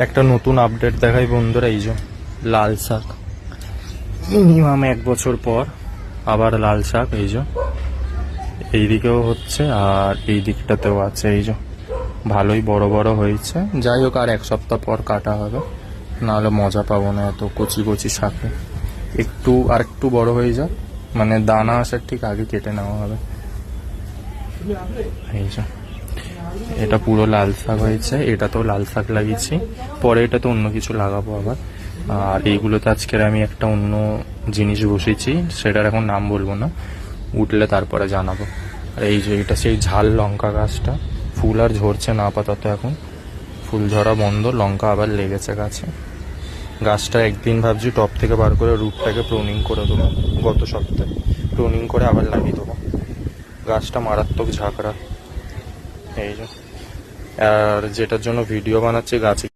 একটা নতুন আপডেট দেখাই বন্ধুরা, এই যে লাল শাক মিনিমাম 1 বছর পর আবার লাল শাক এই যে এইদিকেও হচ্ছে আর এই দিকটাতেও আছে। এই যে ভালোই বড় বড় হয়েছে। যাই হোক, আর 1 সপ্তাহ পর কাটা হবে, নাহলে মজা পাবো না এত কচি কচি শাকে। আর একটু বড় হয়ে যাক, মানে দানা আসার ঠিক আগে কেটে নেওয়া হবে। এই যে এটা পুরো লাল শাক হয়েছে, এটা তো লাল শাক লাগিয়েছি, পরে এটা তো অন্য কিছু লাগাবো আবার। আর এইগুলোতে আজকের আমি একটা অন্য জিনিস বসেছি, সেটার এখন নাম বলবো না, উঠলে তারপরে জানাবো। আর এই যে এটা সেই ঝাল লঙ্কা গাছটা, ফুল আর ঝরছে না আপাতত, এখন ফুল ঝরা বন্ধ, লঙ্কা আবার লেগেছে গাছে। গাছটা একদিন ভাবছি টপ থেকে বার করে রুটটাকে প্রুনিং করে দেবো, গত সপ্তাহে প্রুনিং করে আবার লাগিয়ে দেবো। গাছটা মারাত্মক ঝাঁকড়া। এই যে আর যেটার জন্য ভিডিও বানাচ্ছি, গাছে